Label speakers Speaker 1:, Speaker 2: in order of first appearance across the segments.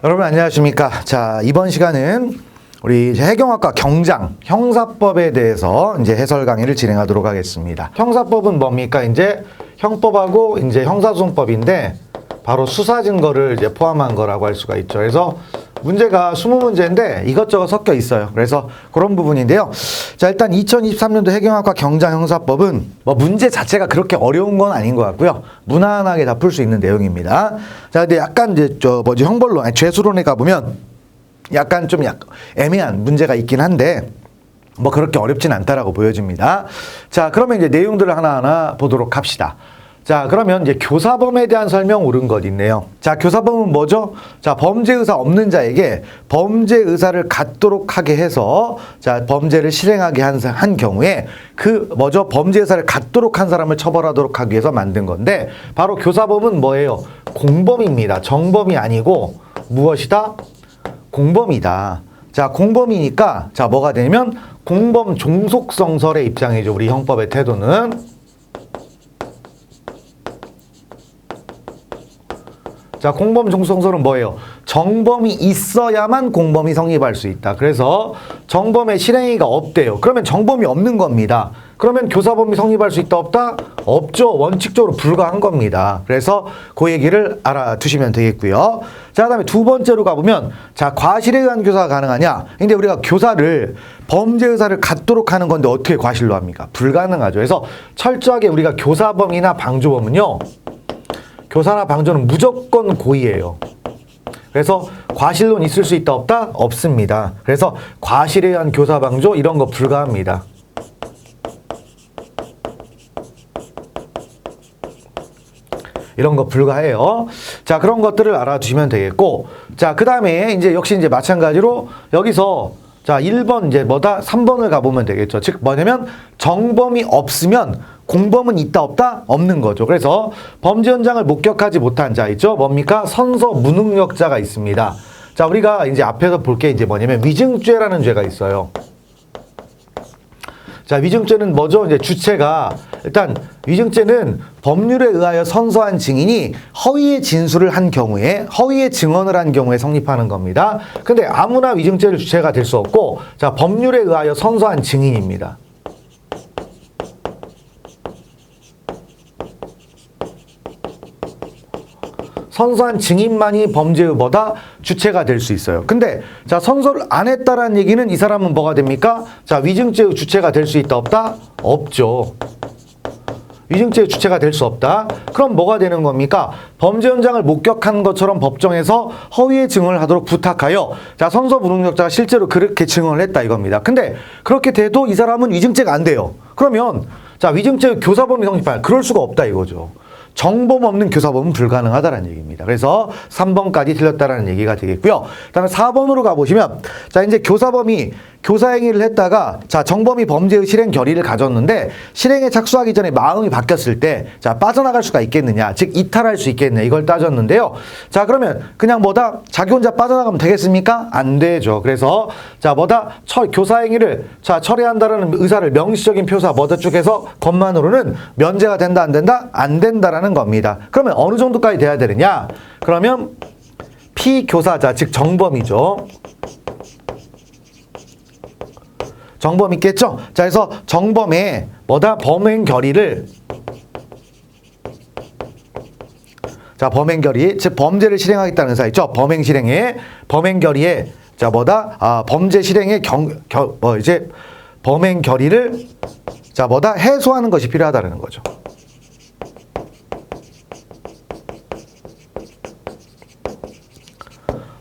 Speaker 1: 여러분 안녕하십니까. 자, 이번 시간은 우리 이제 해경학과 경장 형사법에 대해서 이제 해설 강의를 진행하도록 하겠습니다. 형사법은 뭡니까? 이제 형법하고 이제 형사소송법인데 바로 수사 증거를 이제 포함한 거라고 할 수가 있죠. 그래서 문제가 20문제인데 이것저것 섞여 있어요. 그래서 그런 부분인데요. 자, 일단 2023년도 해경학과 경장 형사법은 뭐 문제 자체가 그렇게 어려운 건 아닌 것 같고요. 무난하게 다 풀 수 있는 내용입니다. 자, 근데 약간 이제 형벌론, 아니, 죄수론에 가보면 약간 좀 애매한 문제가 있긴 한데 뭐 그렇게 어렵진 않다라고 보여집니다. 자, 그러면 이제 내용들을 하나하나 보도록 합시다. 자, 그러면 이제 교사범에 대한 설명 옳은 것 있네요. 자, 교사범은 뭐죠? 자, 범죄 의사 없는 자에게 범죄 의사를 갖도록 하게 해서 자, 범죄를 실행하게 한 경우에 범죄 의사를 갖도록 한 사람을 처벌하도록 하기 위해서 만든 건데 바로 교사범은 뭐예요? 공범입니다. 정범이 아니고 무엇이다? 공범이다. 자, 공범이니까 자, 뭐가 되냐면 공범 종속성설의 입장이죠. 우리 형법의 태도는. 자, 공범 종속성설은 뭐예요? 정범이 있어야만 공범이 성립할 수 있다. 그래서 정범의 실행위가 없대요. 그러면 정범이 없는 겁니다. 그러면 교사범이 성립할 수 있다 없다? 없죠. 원칙적으로 불가한 겁니다. 그래서 그 얘기를 알아두시면 되겠고요. 자, 그다음에 두 번째로 가보면 자, 과실에 의한 교사가 가능하냐? 근데 우리가 교사를 범죄 의사를 갖도록 하는 건데 어떻게 과실로 합니까? 불가능하죠. 그래서 철저하게 우리가 교사범이나 방조범은요, 교사나 방조는 무조건 고의예요. 그래서 과실론 있을 수 있다 없다? 없습니다. 그래서 과실에 의한 교사 방조 이런 거 불가합니다. 이런 거 불가해요. 자, 그런 것들을 알아두시면 되겠고, 자, 그 다음에 이제 역시 이제 마찬가지로 여기서 자, 1번 이제 뭐다? 3번을 가보면 되겠죠. 즉 뭐냐면 정범이 없으면 공범은 있다 없다? 없는 거죠. 그래서 범죄 현장을 목격하지 못한 자 있죠. 뭡니까? 선서 무능력자가 있습니다. 자, 우리가 이제 앞에서 볼 게 이제 뭐냐면 위증죄라는 죄가 있어요. 자, 위증죄는 뭐죠? 이제 주체가 일단 위증죄는 법률에 의하여 선서한 증인이 허위의 진술을 한 경우에 허위의 증언을 한 경우에 성립하는 겁니다. 근데 아무나 위증죄를 주체가 될 수 없고 자, 법률에 의하여 선서한 증인입니다. 선서한 증인만이 범죄의 주체가 될 수 있어요. 근데 자, 선서를 안 했다라는 얘기는 이 사람은 뭐가 됩니까? 자, 위증죄의 주체가 될 수 있다 없다? 없죠. 위증죄의 주체가 될 수 없다. 그럼 뭐가 되는 겁니까? 범죄 현장을 목격한 것처럼 법정에서 허위의 증언을 하도록 부탁하여 자, 선서 무능력자가 실제로 그렇게 증언을 했다 이겁니다. 근데 그렇게 돼도 이 사람은 위증죄가 안 돼요. 그러면 자, 위증죄의 교사범이 성립할 그럴 수가 없다 이거죠. 정범 없는 교사범은 불가능하다는 얘기입니다. 그래서 3번까지 틀렸다라는 얘기가 되겠고요. 그다음에 4번으로 가보시면 자, 이제 교사범이 교사 행위를 했다가 자, 정범이 범죄의 실행 결의를 가졌는데 실행에 착수하기 전에 마음이 바뀌었을 때 자, 빠져나갈 수가 있겠느냐, 즉 이탈할 수 있겠느냐 이걸 따졌는데요. 자, 그러면 그냥 자기 혼자 빠져나가면 되겠습니까? 안 되죠. 그래서 자, 교사 행위를 자, 철회한다라는 의사를 명시적인 표사 쪽에서 것만으로는 면제가 된다 안 된다? 안 된다라는 겁니다. 그러면 어느 정도까지 돼야 되느냐? 그러면 피교사자, 즉 정범이죠. 정범 있겠죠? 자, 그래서 정범의 범행 결의를 자, 범행 결의, 즉 범죄를 실행하겠다는 의사 있죠? 범행 결의에 자, 범죄 실행의 범행 결의를 자, 해소하는 것이 필요하다는 거죠.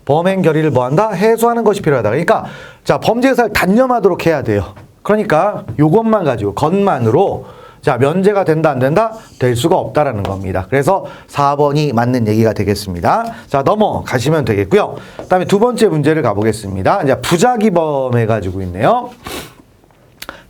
Speaker 1: 범행 결의를 뭐한다? 해소하는 것이 필요하다. 그러니까 자, 범죄 의사를 단념하도록 해야 돼요. 그러니까 요것만 가지고 것만으로 자, 면제가 된다 안 된다? 될 수가 없다라는 겁니다. 그래서 4번이 맞는 얘기가 되겠습니다. 자, 넘어가시면 되겠고요. 그다음에 두 번째 문제를 가보겠습니다. 이제 부작위범 해가지고 있네요.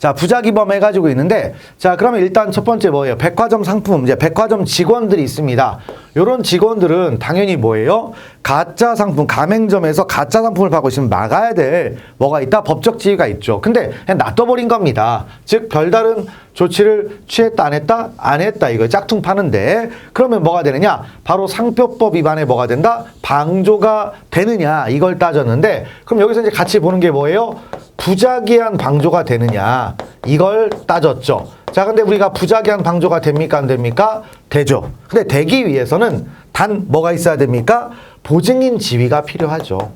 Speaker 1: 자, 부작위범 해가지고 있는데, 자, 그러면 일단 첫 번째 뭐예요? 백화점 상품, 이제 백화점 직원들이 있습니다. 요런 직원들은 당연히 뭐예요? 가짜 상품, 가맹점에서 가짜 상품을 파고 있으면 막아야 될 뭐가 있다? 법적 지위가 있죠. 근데 그냥 놔둬버린 겁니다. 즉, 별다른 조치를 취했다, 안 했다? 안 했다. 이거 짝퉁 파는데. 그러면 뭐가 되느냐? 바로 상표법 위반에 뭐가 된다? 방조가 되느냐? 이걸 따졌는데, 그럼 여기서 이제 같이 보는 게 뭐예요? 부작위한 방조가 되느냐? 이걸 따졌죠. 자, 근데 우리가 부작위한 방조가 됩니까? 안 됩니까? 되죠. 근데 되기 위해서는 단 뭐가 있어야 됩니까? 보증인 지위가 필요하죠.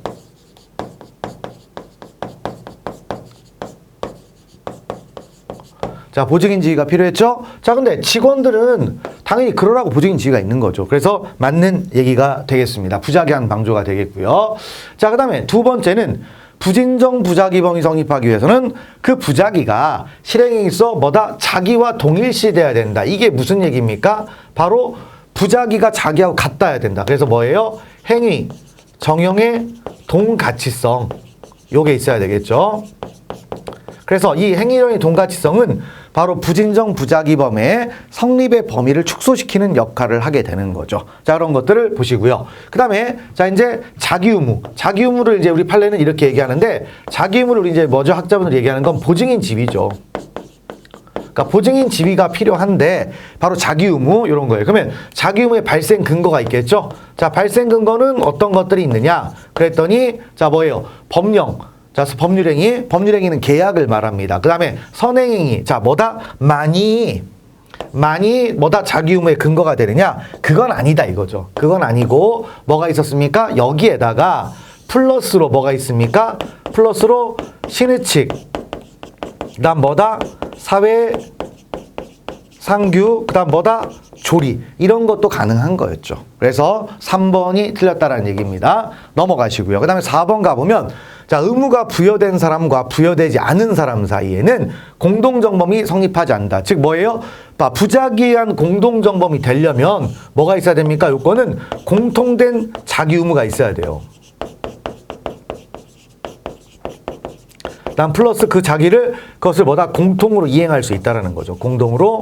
Speaker 1: 자, 보증인 지위가 필요했죠? 자, 근데 직원들은 당연히 그러라고 보증인 지위가 있는 거죠. 그래서 맞는 얘기가 되겠습니다. 부작위한 방조가 되겠고요. 자, 그 다음에 두 번째는 부진정 부작위범이 성립하기 위해서는 그 부작위가 실행에 있어 뭐다? 자기와 동일시돼야 된다. 이게 무슨 얘기입니까? 바로 부작위가 자기하고 같다야 된다. 그래서 뭐예요? 행위, 정형의 동가치성. 요게 있어야 되겠죠. 그래서 이 행위론의 동가치성은 바로 부진정 부작위범의 성립의 범위를 축소시키는 역할을 하게 되는 거죠. 자, 그런 것들을 보시고요. 그 다음에, 자, 이제 자기 의무. 자기 의무를 이제 우리 판례는 이렇게 얘기하는데, 자기 의무를 우리 이제 먼저 학자분들이 얘기하는 건 보증인 지위죠. 그러니까 보증인 지위가 필요한데, 바로 자기 의무, 이런 거예요. 그러면 자기 의무의 발생 근거가 있겠죠? 자, 발생 근거는 어떤 것들이 있느냐? 그랬더니, 자, 뭐예요? 법령. 자, 법률행위, 법률행위는 계약을 말합니다. 그 다음에 선행행위, 자, 뭐다? 많이 뭐다? 자기 의무의 근거가 되느냐? 그건 아니다 이거죠. 그건 아니고 뭐가 있었습니까? 여기에다가 플러스로 뭐가 있습니까? 플러스로 신의칙, 그 다음 뭐다? 사회 상규, 그 다음 뭐다? 조리, 이런 것도 가능한 거였죠. 그래서 3번이 틀렸다라는 얘기입니다. 넘어가시고요. 그 다음에 4번 가보면, 자, 의무가 부여된 사람과 부여되지 않은 사람 사이에는 공동정범이 성립하지 않는다. 즉 뭐예요? 부작위한 공동정범이 되려면 뭐가 있어야 됩니까? 요거는 공통된 자기 의무가 있어야 돼요. 난 플러스 그 자기를 그것을 뭐다? 공통으로 이행할 수 있다라는 거죠. 공동으로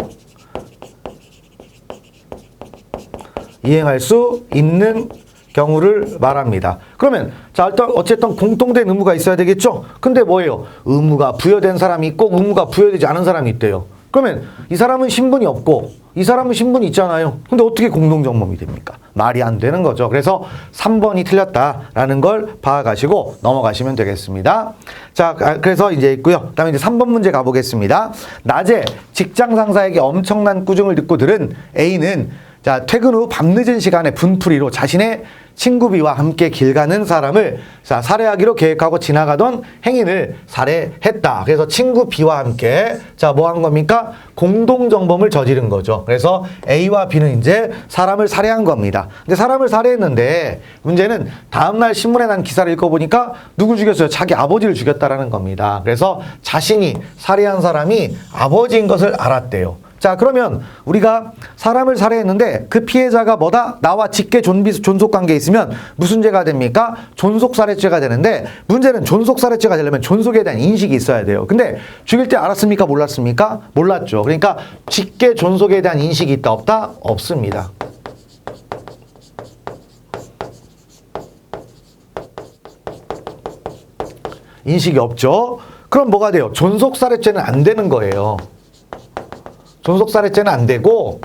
Speaker 1: 이행할 수 있는 경우를 말합니다. 그러면 자, 일단 어쨌든 공통된 의무가 있어야 되겠죠? 근데 뭐예요? 의무가 부여된 사람이 있고 의무가 부여되지 않은 사람이 있대요. 그러면 이 사람은 신분이 없고 이 사람은 신분이 있잖아요. 근데 어떻게 공동정범이 됩니까? 말이 안 되는 거죠. 그래서 3번이 틀렸다라는 걸 파악하시고 넘어가시면 되겠습니다. 자, 그래서 이제 있고요. 그다음에 이제 3번 문제 가보겠습니다. 낮에 직장 상사에게 엄청난 꾸중을 듣고 들은 A는 자, 퇴근 후 밤늦은 시간에 분풀이로 자신의 친구 B와 함께 길 가는 사람을 자, 살해하기로 계획하고 지나가던 행인을 살해했다. 그래서 친구 B와 함께 자, 뭐 한 겁니까? 공동정범을 저지른 거죠. 그래서 A와 B는 이제 사람을 살해한 겁니다. 근데 사람을 살해했는데 문제는 다음날 신문에 난 기사를 읽어보니까 누구 죽였어요? 자기 아버지를 죽였다라는 겁니다. 그래서 자신이 살해한 사람이 아버지인 것을 알았대요. 자, 그러면 우리가 사람을 살해했는데 그 피해자가 뭐다? 나와 직계 존속관계에 있으면 무슨 죄가 됩니까? 존속살해죄가 되는데 문제는 존속살해죄가 되려면 존속에 대한 인식이 있어야 돼요. 근데 죽일 때 알았습니까? 몰랐습니까? 몰랐죠. 그러니까 직계 존속에 대한 인식이 있다 없다? 없습니다. 인식이 없죠. 그럼 뭐가 돼요? 존속살해죄는 안 되는 거예요. 존속살해죄는 안 되고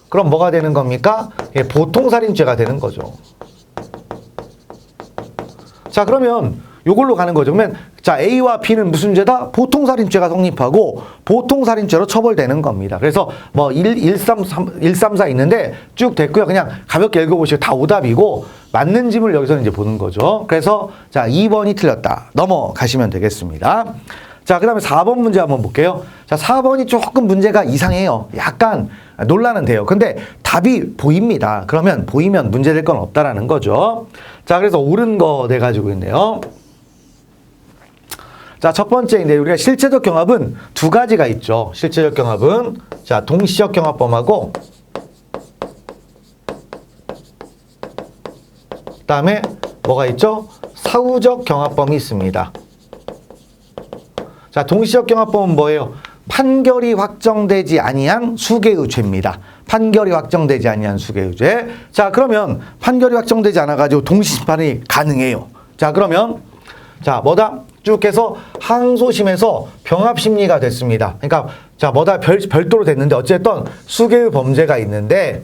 Speaker 1: 그럼 뭐가 되는 겁니까? 예, 보통살인죄가 되는 거죠. 자, 그러면 요걸로 가는 거죠. 그러면 자, A와 B는 무슨 죄다? 보통살인죄가 성립하고 보통살인죄로 처벌되는 겁니다. 그래서 뭐 134 있는데 쭉 됐고요. 그냥 가볍게 읽어보시고 다 오답이고 맞는 짐을 여기서는 이제 보는 거죠. 그래서 자, 2번이 틀렸다. 넘어가시면 되겠습니다. 자, 그 다음에 4번 문제 한번 볼게요. 자, 4번이 조금 문제가 이상해요. 약간 논란은 돼요. 근데 답이 보입니다. 그러면 보이면 문제될 건 없다라는 거죠. 자, 그래서 옳은 거 내가지고 있네요. 자, 첫 번째인데 우리가 실체적 경합은 두 가지가 있죠. 실체적 경합은 자, 동시적 경합범하고 그 다음에 뭐가 있죠? 사후적 경합범이 있습니다. 자, 동시적 경합범은 뭐예요? 판결이 확정되지 아니한 수개의 죄입니다. 판결이 확정되지 아니한 수개의 죄. 자, 그러면 판결이 확정되지 않아가지고 동시심판이 가능해요. 자, 그러면 자, 뭐다? 쭉 해서 항소심에서 병합심리가 됐습니다. 그러니까 자, 뭐다? 별도로 됐는데 어쨌든 수개의 범죄가 있는데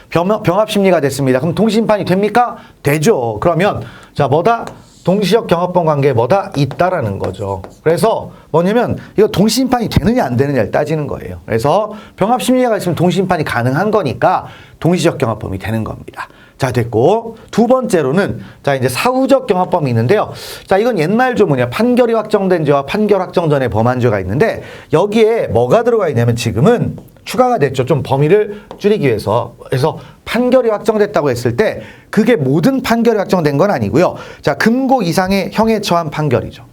Speaker 1: 병합심리가 됐습니다. 그럼 동시심판이 됩니까? 되죠. 그러면 자, 뭐다? 동시적 경합범 관계에 뭐다? 있다라는 거죠. 그래서 뭐냐면 이거 동시심판이 되느냐 안 되느냐를 따지는 거예요. 그래서 병합심리가 있으면 동시심판이 가능한 거니까 동시적 경합범이 되는 겁니다. 자, 됐고 두 번째로는 자, 이제 사후적 경합범이 있는데요. 자, 이건 옛날 조문이야. 판결이 확정된 죄와 판결 확정 전에 범한 죄가 있는데 여기에 뭐가 들어가 있냐면 지금은 추가가 됐죠. 좀 범위를 줄이기 위해서. 그래서 판결이 확정됐다고 했을 때 그게 모든 판결이 확정된 건 아니고요. 자, 금고 이상의 형에 처한 판결이죠.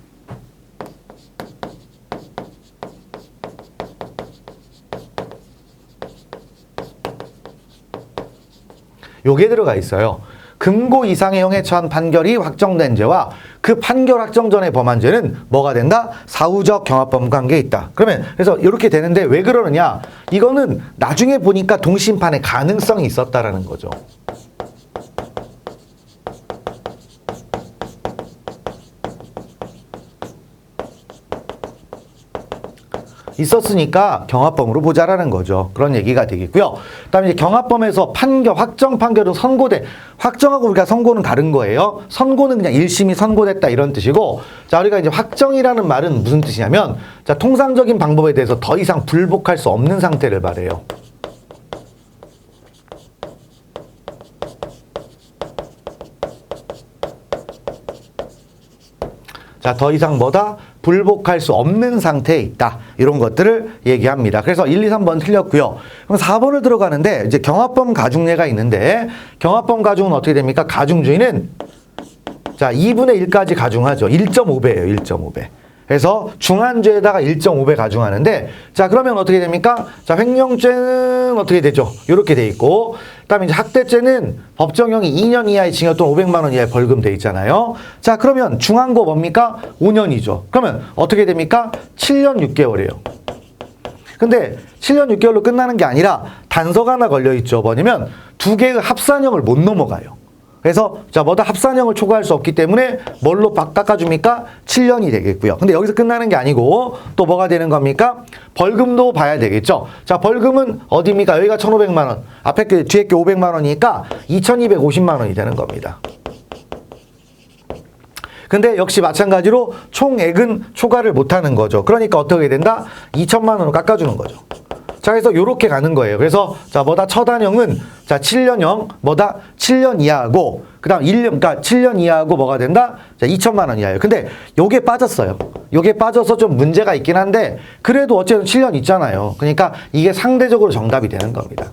Speaker 1: 요게 들어가 있어요. 금고 이상의 형에 처한 판결이 확정된 죄와 그 판결 확정 전에 범한 죄는 뭐가 된다? 사후적 경합범 관계에 있다. 그러면 그래서 이렇게 되는데 왜 그러느냐? 이거는 나중에 보니까 동시심판의 가능성이 있었다라는 거죠. 있었으니까 경합범으로 보자라는 거죠. 그런 얘기가 되겠고요. 그다음에 이제 경합범에서 판결, 확정 판결은 선고돼. 확정하고 우리가 선고는 다른 거예요. 선고는 그냥 1심이 선고됐다 이런 뜻이고, 자, 우리가 이제 확정이라는 말은 무슨 뜻이냐면, 자, 통상적인 방법에 대해서 더 이상 불복할 수 없는 상태를 말해요. 자, 더 이상 뭐다? 불복할 수 없는 상태에 있다. 이런 것들을 얘기합니다. 그래서 1, 2, 3번 틀렸고요. 그럼 4번을 들어가는데 이제 경합범 가중례가 있는데 경합범 가중은 어떻게 됩니까? 가중주의는 자, 2분의 1까지 가중하죠. 1.5배예요. 1.5배. 그래서 중한죄에다가 1.5배 가중하는데 자, 그러면 어떻게 됩니까? 자, 횡령죄는 어떻게 되죠? 이렇게 돼 있고, 그다음에 이제 학대죄는 법정형이 2년 이하의 징역 또는 500만 원 이하의 벌금 돼 있잖아요. 자, 그러면 중한고 뭡니까? 5년이죠. 그러면 어떻게 됩니까? 7년 6개월이에요. 근데 7년 6개월로 끝나는 게 아니라 단서가 하나 걸려 있죠. 뭐냐면 두 개의 합산형을 못 넘어가요. 그래서 자, 뭐다? 합산형을 초과할 수 없기 때문에 뭘로 깎아줍니까? 7년이 되겠고요. 근데 여기서 끝나는 게 아니고 또 뭐가 되는 겁니까? 벌금도 봐야 되겠죠. 자, 벌금은 어디입니까? 여기가 1,500만 원. 앞에 게 뒤에 게 500만 원이니까 2,250만 원이 되는 겁니다. 근데 역시 마찬가지로 총액은 초과를 못하는 거죠. 그러니까 어떻게 된다? 2천만 원을 깎아주는 거죠. 자, 그래서 요렇게 가는 거예요. 그래서 자, 뭐다? 처단형은 자, 7년형 뭐다? 7년 이하하고 그다음 1년, 그러니까 7년 이하하고 뭐가 된다? 자, 2천만 원 이하예요. 근데 요게 빠졌어요. 요게 빠져서 좀 문제가 있긴 한데 그래도 어쨌든 7년 있잖아요. 그러니까 이게 상대적으로 정답이 되는 겁니다.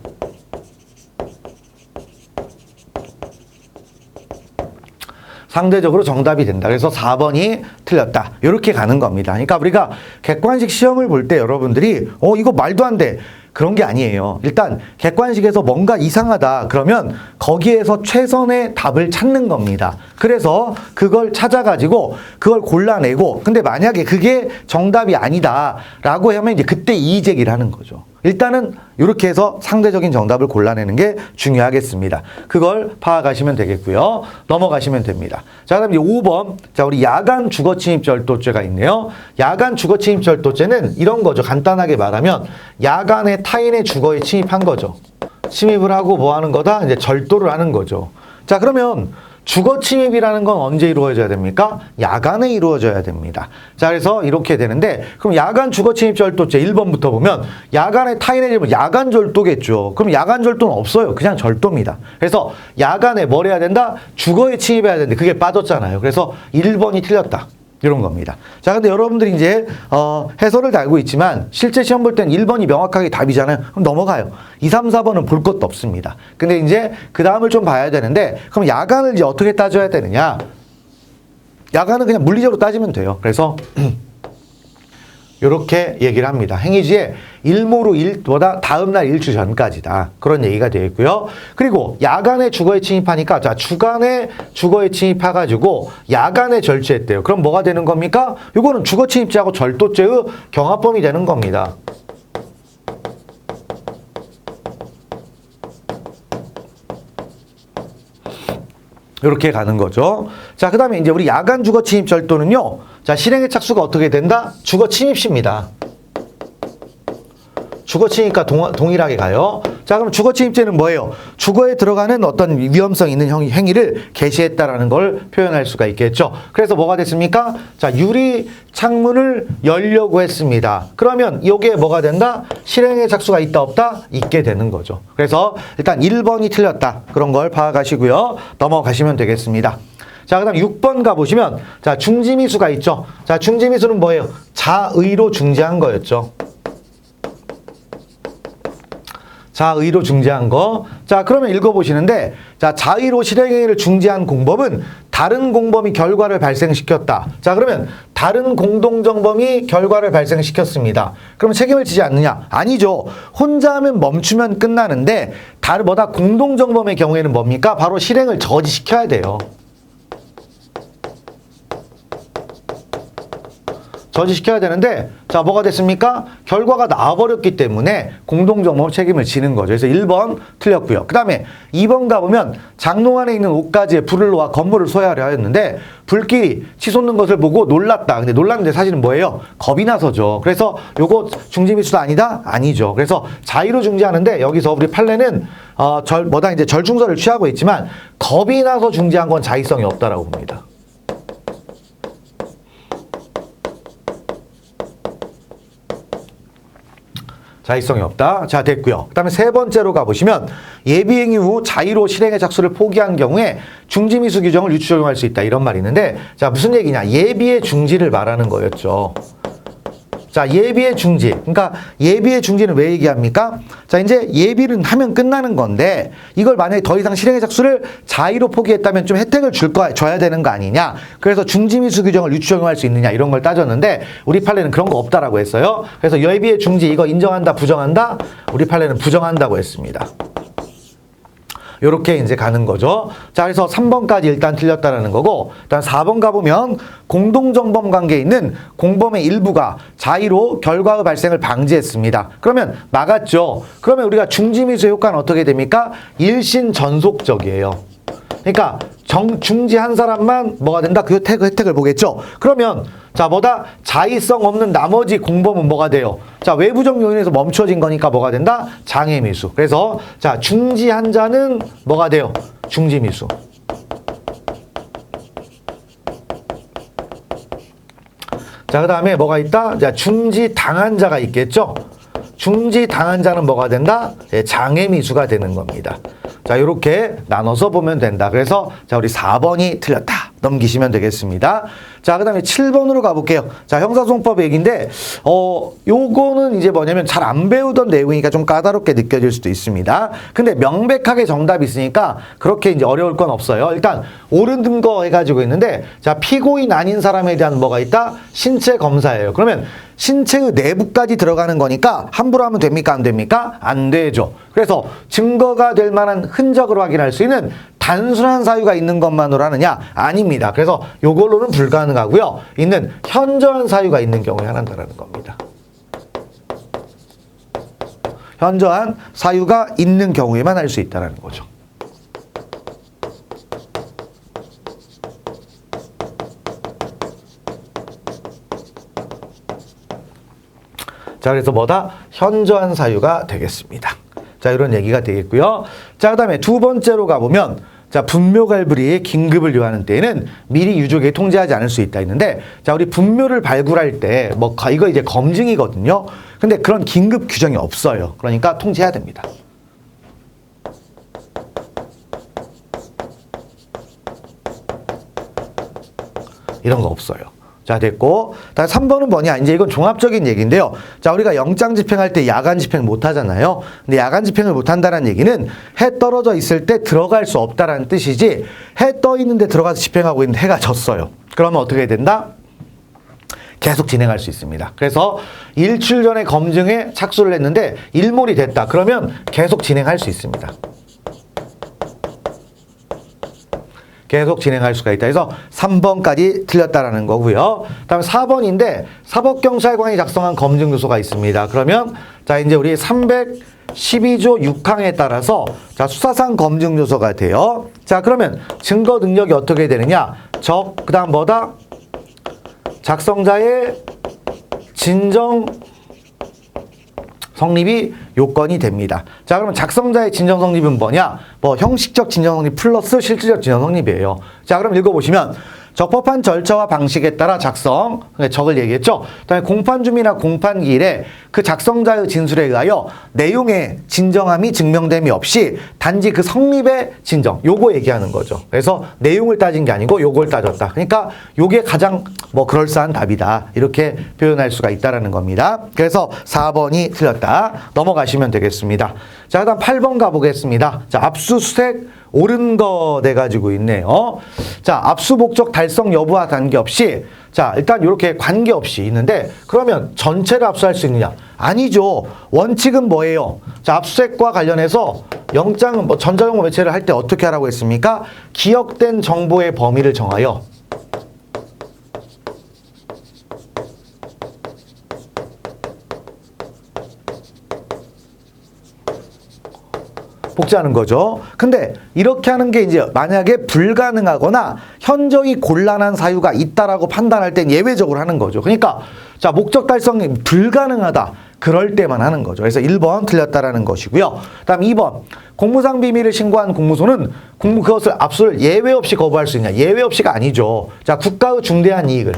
Speaker 1: 상대적으로 정답이 된다. 그래서 4번이 틀렸다. 이렇게 가는 겁니다. 그러니까 우리가 객관식 시험을 볼 때 여러분들이 이거 말도 안 돼. 그런 게 아니에요. 일단 객관식에서 뭔가 이상하다 그러면 거기에서 최선의 답을 찾는 겁니다. 그래서 그걸 찾아가지고 그걸 골라내고, 근데 만약에 그게 정답이 아니다 라고 하면 이제 그때 이의제기를 하는 거죠. 일단은 이렇게 해서 상대적인 정답을 골라내는 게 중요하겠습니다. 그걸 파악하시면 되겠고요. 넘어가시면 됩니다. 자, 그다음 이제 5번. 자, 우리 야간 주거침입절도죄가 있네요. 야간 주거침입절도죄는 이런 거죠. 간단하게 말하면 야간에 타인의 주거에 침입한 거죠. 침입을 하고 뭐 하는 거다? 이제 절도를 하는 거죠. 자, 그러면 주거 침입이라는 건 언제 이루어져야 됩니까? 야간에 이루어져야 됩니다. 자, 그래서 이렇게 되는데 그럼 야간 주거 침입 절도죄 1번부터 보면 야간에 타인의 집은 야간 절도겠죠. 그럼 야간 절도는 없어요. 그냥 절도입니다. 그래서 야간에 뭘 해야 된다? 주거에 침입해야 되는데 그게 빠졌잖아요. 그래서 1번이 틀렸다. 이런 겁니다. 자, 근데 여러분들이 이제 해설을 다 알고 있지만 실제 시험 볼 때는 1번이 명확하게 답이잖아요. 그럼 넘어가요. 2, 3, 4번은 볼 것도 없습니다. 근데 이제 그 다음을 좀 봐야 되는데 그럼 야간을 이제 어떻게 따져야 되느냐? 야간은 그냥 물리적으로 따지면 돼요. 그래서 이렇게 얘기를 합니다. 행위지에 일모로 일보다 다음날 일주 전까지다. 그런 얘기가 되어 있고요. 그리고 야간에 주거에 침입하니까 자 주간에 주거에 침입해가지고 야간에 절취했대요. 그럼 뭐가 되는 겁니까? 이거는 주거 침입죄하고 절도죄의 경합범위 되는 겁니다. 이렇게 가는 거죠. 자, 그 다음에 이제 우리 야간 주거 침입 절도는요. 자, 실행의 착수가 어떻게 된다? 주거 침입시입니다. 주거 침입과 동일하게 가요. 자, 그럼 주거 침입죄는 뭐예요? 주거에 들어가는 어떤 위험성 있는 행위를 개시했다라는 걸 표현할 수가 있겠죠. 그래서 뭐가 됐습니까? 자, 유리 창문을 열려고 했습니다. 그러면 이게 뭐가 된다? 실행의 착수가 있다 없다? 있게 되는 거죠. 그래서 일단 1번이 틀렸다. 그런 걸 파악하시고요. 넘어가시면 되겠습니다. 자, 그 다음 6번 가보시면 자, 중지미수가 있죠. 자, 중지미수는 뭐예요? 자의로 중지한 거였죠. 자의로 중지한 거. 자, 그러면 읽어보시는데, 자, 자의로 실행행위를 중지한 공범은 다른 공범이 결과를 발생시켰다. 자, 그러면 다른 공동정범이 결과를 발생시켰습니다. 그러면 책임을 지지 않느냐? 아니죠. 혼자 하면 멈추면 끝나는데, 다른 뭐다 공동정범의 경우에는 뭡니까? 바로 실행을 저지시켜야 돼요. 저지시켜야 되는데 자 뭐가 됐습니까? 결과가 나와버렸기 때문에 공동정범 책임을 지는 거죠. 그래서 1번 틀렸고요. 그 다음에 2번 가보면 장롱 안에 있는 옷가지에 불을 놓아 건물을 소유하려 하였는데 불길이 치솟는 것을 보고 놀랐다. 근데 놀랐는데 사실은 뭐예요? 겁이 나서죠. 그래서 요거 중지미수도 아니다? 아니죠. 그래서 자의로 중지하는데 여기서 우리 판례는 이제 절중설을 취하고 있지만 겁이 나서 중지한 건 자의성이 없다라고 봅니다. 자의성이 없다. 자, 됐고요. 그 다음에 세 번째로 가보시면 예비행위 후 자의로 실행의 착수를 포기한 경우에 중지미수 규정을 유추 적용할 수 있다. 이런 말이 있는데 자, 무슨 얘기냐. 예비의 중지를 말하는 거였죠. 자, 예비의 중지. 그러니까 예비의 중지는 왜 얘기합니까? 자, 이제 예비는 하면 끝나는 건데 이걸 만약에 더 이상 실행의 착수를 자의로 포기했다면 좀 혜택을 줘야 되는 거 아니냐. 그래서 중지미수 규정을 유추 적용할 수 있느냐 이런 걸 따졌는데 우리 판례는 그런 거 없다라고 했어요. 그래서 예비의 중지 이거 인정한다 부정한다? 우리 판례는 부정한다고 했습니다. 요렇게 이제 가는 거죠. 자, 그래서 3번까지 일단 틀렸다라는 거고, 일단 4번 가보면 공동정범 관계에 있는 공범의 일부가 자의로 결과의 발생을 방지했습니다. 그러면 막았죠. 그러면 우리가 중지미수의 효과는 어떻게 됩니까? 일신전속적이에요. 그러니까 중지한 사람만 뭐가 된다? 그 혜택을 보겠죠. 그러면 자 뭐다? 자의성 없는 나머지 공범은 뭐가 돼요? 자 외부적 요인에서 멈춰진 거니까 뭐가 된다? 장애미수. 그래서 자 중지한 자는 뭐가 돼요? 중지미수. 자 그 다음에 뭐가 있다? 자 중지당한 자가 있겠죠. 중지당한 자는 뭐가 된다? 장애미수가 되는 겁니다. 자, 이렇게 나눠서 보면 된다. 그래서 자, 우리 4번이 틀렸다. 넘기시면 되겠습니다. 자, 그 다음에 7번으로 가볼게요. 자, 형사소송법 얘기인데, 요거는 이제 뭐냐면 잘 안 배우던 내용이니까 좀 까다롭게 느껴질 수도 있습니다. 근데 명백하게 정답이 있으니까 그렇게 이제 어려울 건 없어요. 일단, 옳은 증거 해가지고 있는데, 자, 피고인 아닌 사람에 대한 뭐가 있다? 신체 검사예요. 그러면 신체의 내부까지 들어가는 거니까 함부로 하면 됩니까? 안 됩니까? 안 되죠. 그래서 증거가 될 만한 흔적으로 확인할 수 있는 단순한 사유가 있는 것만으로 하느냐? 아닙니다. 그래서 요걸로는 불가능하고요. 있는 현저한 사유가 있는 경우에 한다는 겁니다. 현저한 사유가 있는 경우에만 할 수 있다는 거죠. 자, 그래서 뭐다? 현저한 사유가 되겠습니다. 자, 이런 얘기가 되겠고요. 자, 그 다음에 두 번째로 가보면 자, 분묘갈부리의 긴급을 요하는 때에는 미리 유족에 통지하지 않을 수 있다 했는데 자, 우리 분묘를 발굴할 때 뭐 이거 이제 검증이거든요. 근데 그런 긴급 규정이 없어요. 그러니까 통지해야 됩니다. 이런 거 없어요. 자, 됐고. 다음 3번은 뭐냐? 이제 이건 종합적인 얘기인데요. 자, 우리가 영장 집행할 때 야간 집행 못 하잖아요. 근데 야간 집행을 못 한다는 얘기는 해 떨어져 있을 때 들어갈 수 없다라는 뜻이지 해 떠 있는데 들어가서 집행하고 있는데 해가 졌어요. 그러면 어떻게 된다? 계속 진행할 수 있습니다. 그래서 일주일 전에 검증에 착수를 했는데 일몰이 됐다. 그러면 계속 진행할 수 있습니다. 계속 진행할 수가 있다. 그래서 3번까지 틀렸다라는 거고요. 다음 4번인데 사법경찰관이 작성한 검증조서가 있습니다. 그러면 자 이제 우리 312조 6항에 따라서 자 수사상 검증조서가 돼요. 자 그러면 증거 능력이 어떻게 되느냐? 그다음 뭐다? 작성자의 진정 성립이 요건이 됩니다. 자, 그러면 작성자의 진정 성립은 뭐냐? 뭐 형식적 진정 성립 플러스 실질적 진정 성립이에요. 자, 그럼 읽어보시면 적법한 절차와 방식에 따라 작성, 적을 얘기했죠. 그다음에 공판 중이나 공판 기일에 그 작성자의 진술에 의하여 내용의 진정함이 증명됨이 없이 단지 그 성립의 진정, 요거 얘기하는 거죠. 그래서 내용을 따진 게 아니고 요걸 따졌다. 그러니까 요게 가장 뭐 그럴싸한 답이다. 이렇게 표현할 수가 있다라는 겁니다. 그래서 4번이 틀렸다. 넘어가시면 되겠습니다. 자, 그다음 8번 가보겠습니다. 자, 압수수색 옳은 거 돼가지고 있네요. 자, 압수 목적 달성 여부와 관계없이 자, 일단 이렇게 관계없이 있는데 그러면 전체를 압수할 수 있느냐? 아니죠. 원칙은 뭐예요? 자, 압수수색과 관련해서 영장은 뭐 전자정보 매체를 할 때 어떻게 하라고 했습니까? 기억된 정보의 범위를 정하여 복제하는 거죠. 근데 이렇게 하는 게 이제 만약에 불가능하거나 현저히 곤란한 사유가 있다라고 판단할 땐 예외적으로 하는 거죠. 그러니까 자, 목적 달성이 불가능하다. 그럴 때만 하는 거죠. 그래서 1번 틀렸다라는 것이고요. 그다음 2번. 공무상 비밀을 신고한 공무소는 그것을 압수를 예외 없이 거부할 수 있냐? 예외 없이가 아니죠. 자, 국가의 중대한 이익을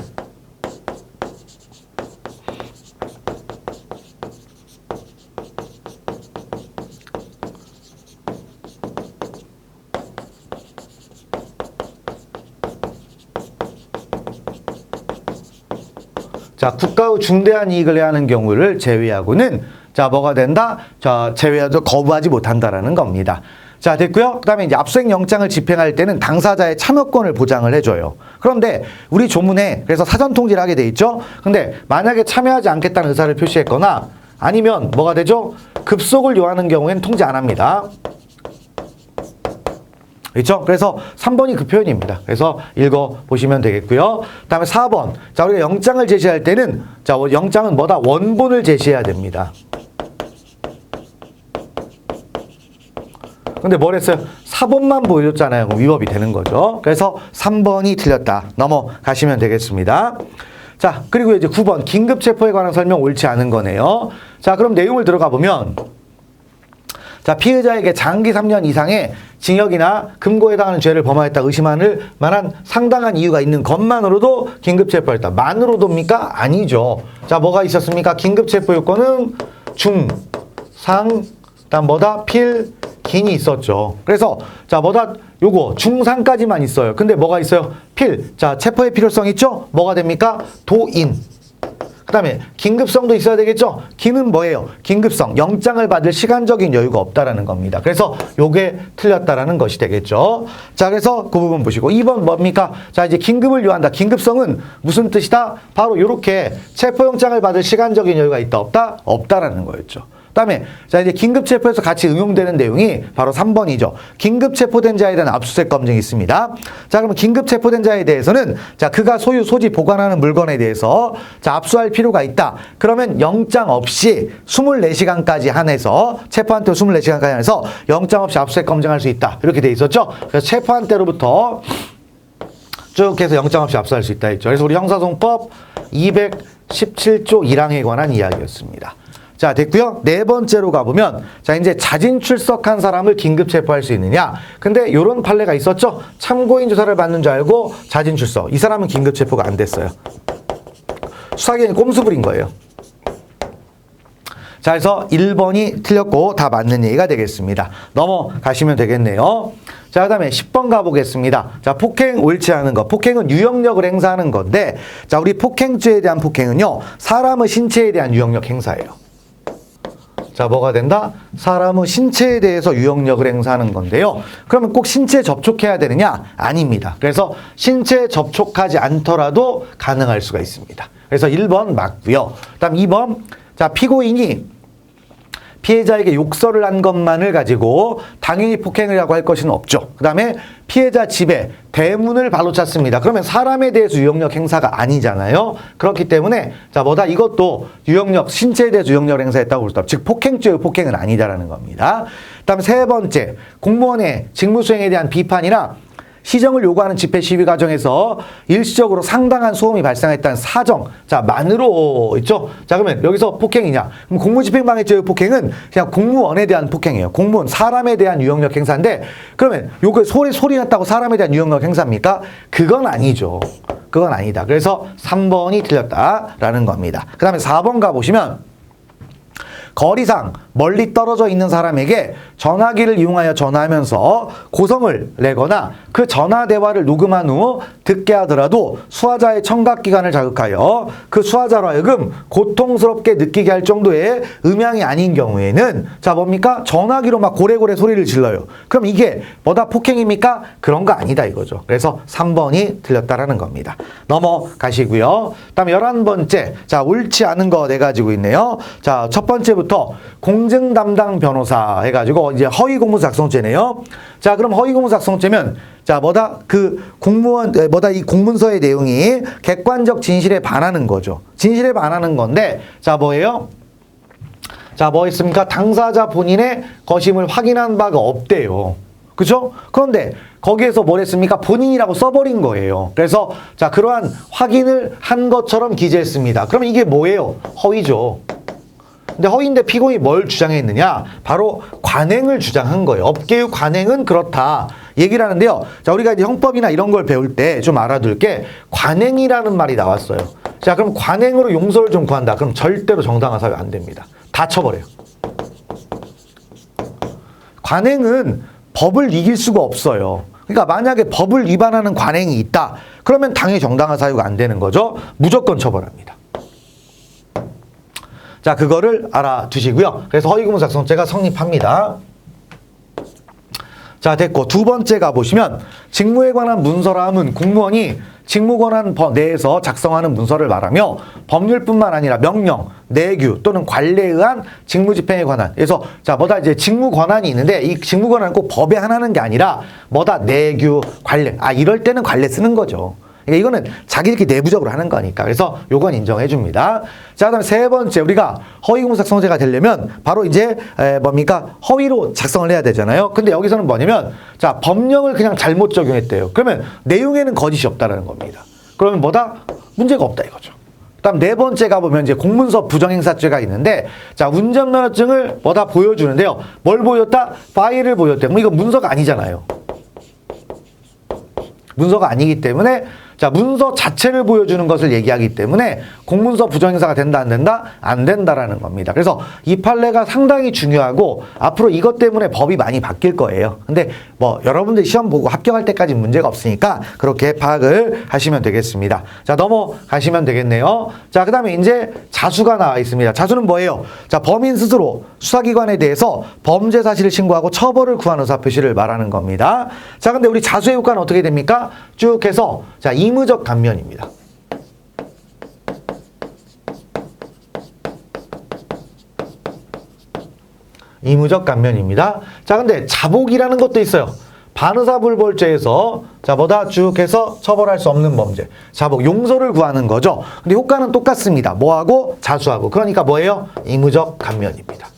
Speaker 1: 자, 국가의 중대한 이익을 해야 하는 경우를 제외하고는 자, 뭐가 된다? 자, 제외하도 거부하지 못한다라는 겁니다. 자, 됐고요. 그다음에 이제 압수수색 영장을 집행할 때는 당사자의 참여권을 보장을 해줘요. 그런데 우리 조문에 그래서 사전 통지를 하게 돼 있죠. 근데 만약에 참여하지 않겠다는 의사를 표시했거나 아니면 뭐가 되죠? 급속을 요하는 경우에는 통지 안 합니다. 그렇죠? 그래서 3번이 그 표현입니다. 그래서 읽어보시면 되겠고요. 그 다음에 4번. 자, 우리가 영장을 제시할 때는 자, 영장은 뭐다? 원본을 제시해야 됩니다. 근데 뭘 했어요? 사본만 보여줬잖아요. 그럼 위법이 되는 거죠. 그래서 3번이 틀렸다. 넘어가시면 되겠습니다. 자, 그리고 이제 9번. 긴급체포에 관한 설명 옳지 않은 거네요. 자, 그럼 내용을 들어가 보면 자, 피해자에게 장기 3년 이상의 징역이나 금고에 해당하는 죄를 범하였다 의심할 만한 상당한 이유가 있는 것만으로도 긴급체포했다. 만으로도입니까? 아니죠. 자, 뭐가 있었습니까? 긴급체포 요건은 중, 상, 그다음 뭐다? 필, 긴이 있었죠. 그래서 자, 뭐다? 요거 중상까지만 있어요. 근데 뭐가 있어요? 필. 자, 체포의 필요성 있죠? 뭐가 됩니까? 도인. 그 다음에 긴급성도 있어야 되겠죠? 긴은 뭐예요? 긴급성, 영장을 받을 시간적인 여유가 없다라는 겁니다. 그래서 요게 틀렸다라는 것이 되겠죠. 자, 그래서 그 부분 보시고 2번 뭡니까? 자, 이제 긴급을 요한다. 긴급성은 무슨 뜻이다? 바로 요렇게 체포영장을 받을 시간적인 여유가 있다 없다? 없다라는 거였죠. 그다음에 자, 이제 긴급체포에서 같이 응용되는 내용이 바로 3번이죠. 긴급체포된 자에 대한 압수수색 검증이 있습니다. 자, 그러면 긴급체포된 자에 대해서는 자, 그가 소유, 소지, 보관하는 물건에 대해서 자, 압수할 필요가 있다. 그러면 영장 없이 24시간까지 한해서 체포한 때로 24시간까지 한해서 영장 없이 압수수색 검증할 수 있다. 이렇게 돼 있었죠. 그래서 체포한 때로부터 쭉 해서 영장 없이 압수할 수 있다 했죠. 그래서 우리 형사소송법 217조 1항에 관한 이야기였습니다. 자, 됐고요. 네 번째로 가보면 자, 이제 자진 출석한 사람을 긴급 체포할 수 있느냐. 근데 요런 판례가 있었죠. 참고인 조사를 받는 줄 알고 자진 출석. 이 사람은 긴급 체포가 안 됐어요. 수사기관이 꼼수 부린 거예요. 자, 그래서 1번이 틀렸고 다 맞는 얘기가 되겠습니다. 넘어가시면 되겠네요. 자, 그 다음에 10번 가보겠습니다. 자, 폭행 옳지 않은 것. 폭행은 유형력을 행사하는 건데 자, 우리 폭행죄에 대한 폭행은요, 사람의 신체에 대한 유형력 행사예요. 자, 뭐가 된다? 사람의 신체에 대해서 유형력을 행사하는 건데요. 그러면 꼭 신체에 접촉해야 되느냐? 아닙니다. 그래서 신체에 접촉하지 않더라도 가능할 수가 있습니다. 그래서 1번 맞고요. 그다음 2번, 자, 피고인이 피해자에게 욕설을 한 것만을 가지고 당연히 폭행이라고 할 것은 없죠. 그 다음에 피해자 집에 대문을 발로 찼습니다. 그러면 사람에 대해서 유형력 행사가 아니잖아요. 그렇기 때문에 자, 뭐다? 이것도 유형력, 신체에 대해서 유형력을 행사했다고 볼 수 없다. 즉 폭행죄의 폭행은 아니다라는 겁니다. 그 다음에 세 번째, 공무원의 직무수행에 대한 비판이나 시정을 요구하는 집회 시위 과정에서 일시적으로 상당한 소음이 발생했다는 사정, 자, 만으로 있죠? 자, 그러면 여기서 폭행이냐? 그럼 공무집행방해죄의 폭행은 그냥 공무원에 대한 폭행이에요. 공무원, 사람에 대한 유형력 행사인데, 그러면 요거 소리 났다고 사람에 대한 유형력 행사입니까? 그건 아니죠. 그건 아니다. 그래서 3번이 틀렸다라는 겁니다. 그 다음에 4번 가보시면, 거리상 멀리 떨어져 있는 사람에게 전화기를 이용하여 전화하면서 고성을 내거나 그 전화 대화를 녹음한 후 듣게 하더라도 수화자의 청각기관을 자극하여 그 수화자로 하여금 고통스럽게 느끼게 할 정도의 음향이 아닌 경우에는 자, 뭡니까? 전화기로 막 고래고래 소리를 질러요. 그럼 이게 뭐다? 폭행입니까? 그런 거 아니다 이거죠. 그래서 3번이 틀렸다라는 겁니다. 넘어가시고요. 다음 11번째, 자, 옳지 않은 거 네 가지고 있네요. 자, 첫 번째부터 공증 담당 변호사 해가지고 이제 허위 공문 작성죄네요. 자, 그럼 허위 공문 작성죄면 자, 뭐다? 그 공무원, 뭐다? 이 공문서의 내용이 객관적 진실에 반하는 거죠. 진실에 반하는 건데, 자, 뭐예요? 자, 뭐 있습니까? 당사자 본인의 것임을 확인한 바가 없대요. 그죠? 그런데 거기에서 뭘 했습니까? 본인이라고 써버린 거예요. 그래서 자, 그러한 확인을 한 것처럼 기재했습니다. 그러면 이게 뭐예요? 허위죠. 근데 허위인데 피고인이 뭘 주장했느냐? 바로 관행을 주장한 거예요. 업계의 관행은 그렇다 얘기를 하는데요. 자, 우리가 이제 형법이나 이런 걸 배울 때 좀 알아둘 게 관행이라는 말이 나왔어요. 자, 그럼 관행으로 용서를 좀 구한다. 그럼 절대로 정당한 사유 안 됩니다. 다 쳐버려요. 관행은 법을 이길 수가 없어요. 그러니까 만약에 법을 위반하는 관행이 있다. 그러면 당연히 정당한 사유가 안 되는 거죠. 무조건 처벌합니다. 자, 그거를 알아두시고요. 그래서 허위공문 작성죄가 성립합니다. 자, 됐고 두 번째 가보시면 직무에 관한 문서라 함은 공무원이 직무권한 내에서 작성하는 문서를 말하며 법률뿐만 아니라 명령, 내규 또는 관례에 의한 직무집행에 관한. 그래서 자, 뭐다? 이제 직무권한이 있는데 이 직무권한은 꼭 법에 하나는 게 아니라 뭐다? 내규, 관례. 아, 이럴 때는 관례 쓰는 거죠. 그러니까 이거는 자기들끼리 내부적으로 하는 거니까. 그래서 요건 인정해 줍니다. 자, 그다음 세 번째, 우리가 허위공문 작성죄가 되려면 바로 이제 뭡니까? 허위로 작성을 해야 되잖아요. 근데 여기서는 뭐냐면 자, 법령을 그냥 잘못 적용했대요. 그러면 내용에는 거짓이 없다라는 겁니다. 그러면 뭐다? 문제가 없다 이거죠. 그다음 네 번째 가보면 이제 공문서 부정행사죄가 있는데 자, 운전면허증을 뭐다 보여주는데요. 뭘 보였다? 파일을 보였대. 그럼 이거 문서가 아니잖아요. 문서가 아니기 때문에 자, 문서 자체를 보여주는 것을 얘기하기 때문에 공문서 부정행사가 된다 안 된다? 안 된다라는 겁니다. 그래서 이 판례가 상당히 중요하고 앞으로 이것 때문에 법이 많이 바뀔 거예요. 근데 뭐 여러분들 시험 보고 합격할 때까지 문제가 없으니까 그렇게 파악을 하시면 되겠습니다. 자, 넘어가시면 되겠네요. 자, 그 다음에 이제 자수가 나와 있습니다. 자수는 뭐예요? 자, 범인 스스로 수사기관에 대해서 범죄 사실을 신고하고 처벌을 구한 의사표시를 말하는 겁니다. 자, 근데 우리 자수의 효과는 어떻게 됩니까? 쭉 해서 자, 의무적 감면입니다. 의무적 감면입니다. 자, 근데 자복이라는 것도 있어요. 반의사불벌죄에서 자, 뭐다 쭉 해서 처벌할 수 없는 범죄. 자복, 용서를 구하는 거죠. 근데 효과는 똑같습니다. 뭐하고? 자수하고. 그러니까 뭐예요? 의무적 감면입니다.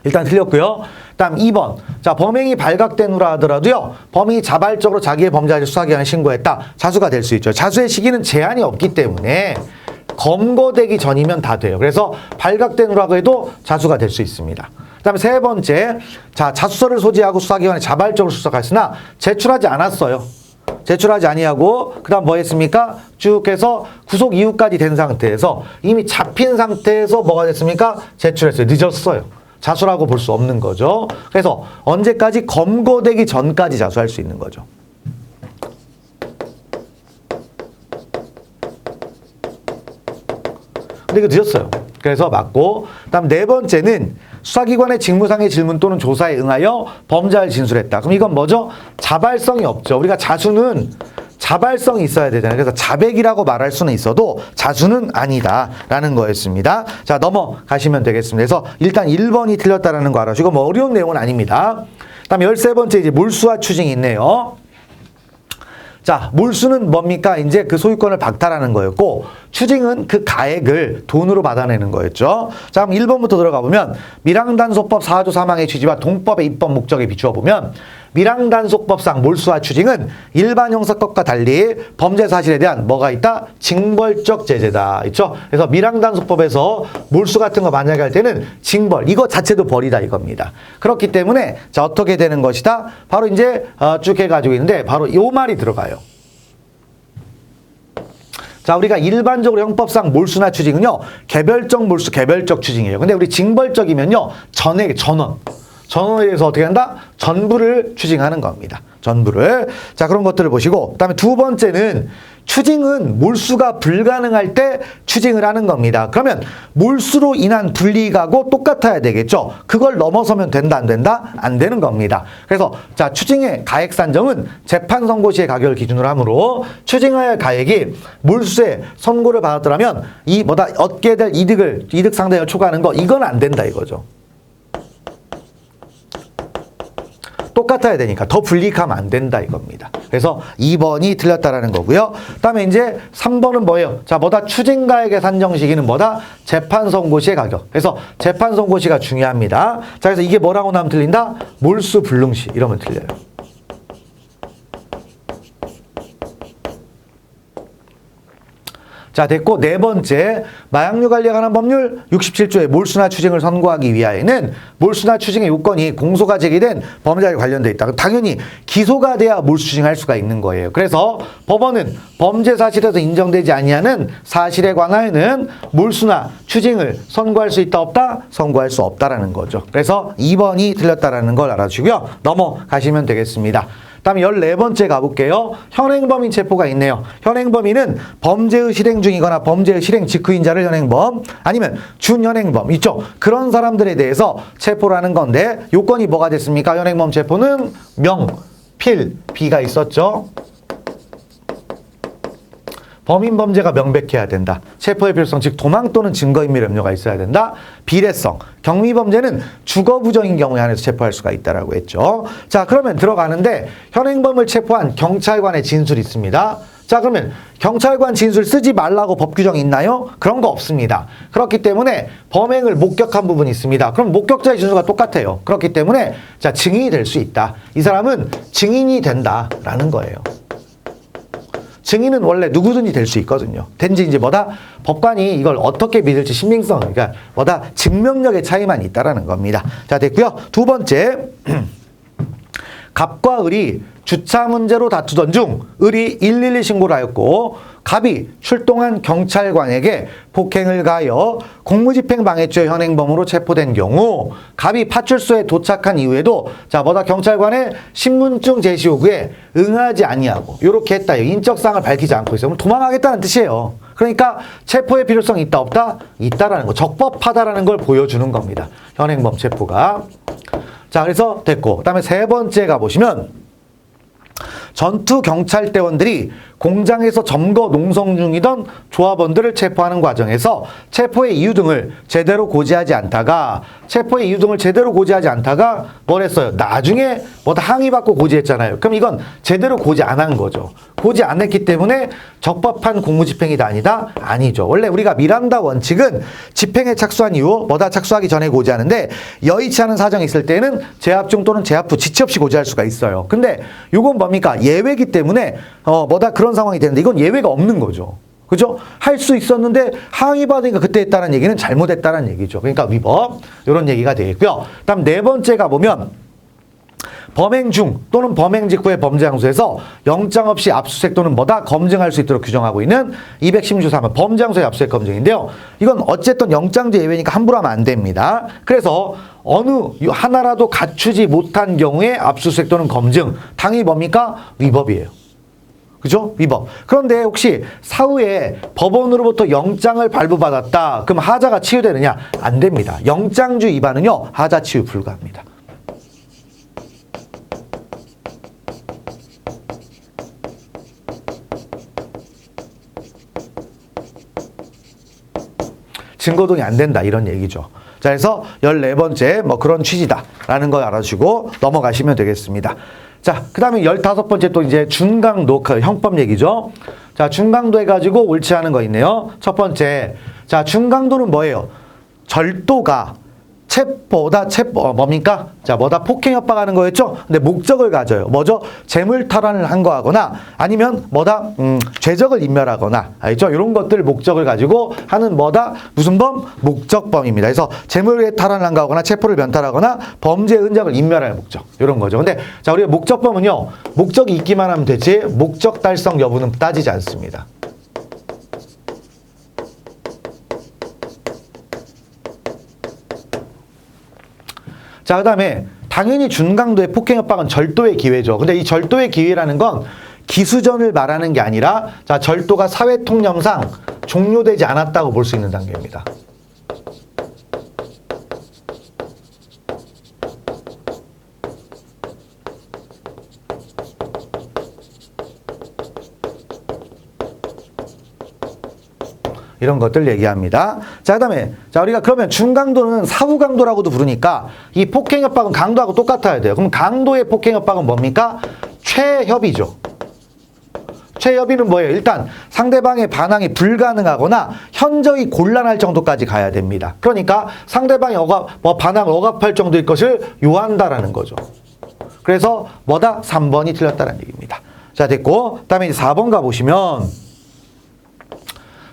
Speaker 1: 일단 틀렸고요. 다음 2번. 자, 범행이 발각된 후라 하더라도요. 범인이 자발적으로 자기의 범죄를 수사기관에 신고했다. 자수가 될 수 있죠. 자수의 시기는 제한이 없기 때문에 검거되기 전이면 다 돼요. 그래서 발각된 후라고 해도 자수가 될 수 있습니다. 그 다음에 세 번째. 자, 자수서를 소지하고 수사기관에 자발적으로 수사했으나 제출하지 않았어요. 제출하지 아니하고 그 다음 뭐 했습니까? 쭉 해서 구속 이후까지 된 상태에서 이미 잡힌 상태에서 뭐가 됐습니까? 제출했어요. 늦었어요. 자수라고 볼 수 없는 거죠. 그래서 언제까지? 검거되기 전까지 자수할 수 있는 거죠. 근데 이거 늦었어요. 그래서 맞고, 그다음 네 번째는 수사기관의 직무상의 질문 또는 조사에 응하여 범죄를 진술했다. 그럼 이건 뭐죠? 자발성이 없죠. 우리가 자수는 자발성이 있어야 되잖아요. 그래서 자백이라고 말할 수는 있어도 자수는 아니다라는 거였습니다. 자, 넘어가시면 되겠습니다. 그래서 일단 1번이 틀렸다라는 거 알아주시고, 뭐 어려운 내용은 아닙니다. 그다음 13번째 이제 몰수와 추징이 있네요. 자, 몰수는 뭡니까? 이제 그 소유권을 박탈하는 거였고, 추징은 그 가액을 돈으로 받아내는 거였죠. 자, 그럼 1번부터 들어가 보면 밀항단속법 4조 3항의 취지와 동법의 입법 목적에 비추어 보면 밀항단속법상 몰수와 추징은 일반 형사법과 달리 범죄 사실에 대한 뭐가 있다? 징벌적 제재다. 있죠? 그래서 밀항단속법에서 몰수 같은 거 만약에 할 때는 징벌, 이거 자체도 벌이다 이겁니다. 그렇기 때문에 자, 어떻게 되는 것이다? 바로 이제 쭉 해가지고 있는데 바로 요 말이 들어가요. 자, 우리가 일반적으로 형법상 몰수나 추징은요, 개별적 몰수, 개별적 추징이에요. 근데 우리 징벌적이면요, 전액, 전원에 대해서 어떻게 한다? 전부를 추징하는 겁니다. 전부를. 자, 그런 것들을 보시고, 그 다음에 두 번째는 추징은 몰수가 불가능할 때 추징을 하는 겁니다. 그러면 몰수로 인한 불이익하고 똑같아야 되겠죠. 그걸 넘어서면 된다, 안 된다? 안 되는 겁니다. 그래서 자, 추징의 가액 산정은 재판 선고 시의 가격을 기준으로 하므로 추징해야 할 가액이 몰수에 선고를 받았더라면 이 뭐다 얻게 될 이득 상당을 초과하는 거, 이건 안 된다 이거죠. 똑같아야 되니까 더 불이익하면 안 된다 이겁니다. 그래서 2번이 틀렸다라는 거고요. 그다음에 이제 3번은 뭐예요? 자, 뭐다 추징가액의 산정 시기는 뭐다? 재판 선고 시의 가격. 그래서 재판 선고 시가 중요합니다. 자, 그래서 이게 뭐라고 나면 틀린다? 몰수 불능 시 이러면 틀려요. 자, 됐고 네 번째, 마약류 관리에 관한 법률 67조의 몰수나 추징을 선고하기 위하여는 몰수나 추징의 요건이 공소가 제기된 범죄에 관련돼 있다. 당연히 기소가 돼야 몰수 추징할 수가 있는 거예요. 그래서 법원은 범죄 사실에서 인정되지 아니하는 사실에 관하여는 몰수나 추징을 선고할 수 있다 없다? 선고할 수 없다라는 거죠. 그래서 2번이 틀렸다라는 걸 알아주고요. 넘어가시면 되겠습니다. 다음 14번째 가볼게요. 현행범인 체포가 있네요. 현행범인은 범죄의 실행 중이거나 범죄의 실행 직후인 자를 현행범, 아니면 준현행범 있죠. 그런 사람들에 대해서 체포를 하는 건데 요건이 뭐가 됐습니까? 현행범 체포는 명, 필, 비가 있었죠. 범인 범죄가 명백해야 된다. 체포의 필요성, 즉 도망 또는 증거인멸 염려가 있어야 된다. 비례성, 경미 범죄는 주거 부정인 경우에 한해서 체포할 수가 있다라고 했죠. 자, 그러면 들어가는데 현행범을 체포한 경찰관의 진술이 있습니다. 자, 그러면 경찰관 진술 쓰지 말라고 법 규정이 있나요? 그런 거 없습니다. 그렇기 때문에 범행을 목격한 부분이 있습니다. 그럼 목격자의 진술과 똑같아요. 그렇기 때문에 자, 증인이 될 수 있다. 이 사람은 증인이 된다라는 거예요. 증인은 원래 누구든지 될 수 있거든요. 단지 이제 뭐다? 법관이 이걸 어떻게 믿을지 신빙성, 그러니까 뭐다? 증명력의 차이만 있다라는 겁니다. 자, 됐고요. 두 번째, 갑과 을이 주차 문제로 다투던 중 을이 112 신고를 하였고 갑이 출동한 경찰관에게 폭행을 가하여 공무집행 방해죄 현행범으로 체포된 경우 갑이 파출소에 도착한 이후에도 자, 뭐다? 경찰관의 신분증 제시 요구에 응하지 아니하고 요렇게 했다. 인적사항을 밝히지 않고 있어요. 그럼 도망하겠다는 뜻이에요. 그러니까 체포의 필요성이 있다 없다? 있다라는 거. 적법하다라는 걸 보여주는 겁니다. 현행범 체포가. 자, 그래서 됐고, 그다음에 세 번째 가보시면 전투 경찰대원들이 공장에서 점거 농성 중이던 조합원들을 체포하는 과정에서 체포의 이유 등을 제대로 고지하지 않다가 뭘 했어요? 나중에 뭐다 항의받고 고지했잖아요. 그럼 이건 제대로 고지 안 한 거죠. 고지 안 했기 때문에 적법한 공무집행이다 아니다? 아니죠. 원래 우리가 미란다 원칙은 집행에 착수한 이후 뭐다 착수하기 전에 고지하는데 여의치 않은 사정이 있을 때는 재합 중 또는 재합 후 지체 없이 고지할 수가 있어요. 근데 요건 뭡니까? 예외이기 때문에 뭐다 그런 상황이 되는데 이건 예외가 없는 거죠. 그죠? 할 수 있었는데 항의받으니까 그때 했다는 얘기는 잘못했다는 얘기죠. 그러니까 위법 이런 얘기가 되겠고요. 다음 네 번째가 보면 범행 중 또는 범행 직후의 범죄 장소에서 영장 없이 압수수색 또는 뭐다 검증할 수 있도록 규정하고 있는 216조 3은 범죄 장소의 압수수색 검증인데요. 이건 어쨌든 영장제 예외니까 함부로 하면 안 됩니다. 그래서 어느 하나라도 갖추지 못한 경우에 압수수색 또는 검증 당연히 뭡니까? 위법이에요. 그죠? 위법. 그런데 혹시 사후에 법원으로부터 영장을 발부받았다. 그럼 하자가 치유되느냐? 안 됩니다. 영장주 위반은요, 하자 치유 불가합니다. 증거동의 안 된다 이런 얘기죠. 자, 그래서 14번째 뭐 그런 취지다라는 걸 알아주시고 넘어가시면 되겠습니다. 자, 그 다음에 15번째 또 이제 준강도 형법 얘기죠. 자, 준강도 해가지고 옳지 않은 거 있네요. 첫 번째, 자, 준강도는 뭐예요? 절도가 뭡니까? 자, 뭐다? 폭행 협박하는 거였죠? 근데 목적을 가져요. 뭐죠? 재물 탈환을 한 거하거나 아니면 뭐다? 죄적을 인멸하거나, 알죠? 이런 것들 목적을 가지고 하는 뭐다? 무슨 범? 목적범입니다. 그래서 재물의 탈환을 한 거하거나 체포를 변탈하거나 범죄의 흔적을 인멸할 목적. 이런 거죠. 근데 자, 우리가 목적범은요, 목적이 있기만 하면 되지 목적 달성 여부는 따지지 않습니다. 자, 그 다음에 당연히 준강도의 폭행 협박은 절도의 기회죠. 근데 이 절도의 기회라는 건 기수전을 말하는 게 아니라 자, 절도가 사회 통념상 종료되지 않았다고 볼 수 있는 단계입니다. 이런 것들 얘기합니다. 자, 그 다음에 자, 우리가 그러면 준강도는 사후강도라고도 부르니까 이 폭행협박은 강도하고 똑같아야 돼요. 그럼 강도의 폭행협박은 뭡니까? 최협이죠. 최협의는 뭐예요? 일단 상대방의 반항이 불가능하거나 현저히 곤란할 정도까지 가야 됩니다. 그러니까 상대방이 반항을 억압할 정도의 것을 요한다라는 거죠. 그래서 뭐다? 3번이 틀렸다는 얘기입니다. 자, 됐고, 그 다음에 4번 가보시면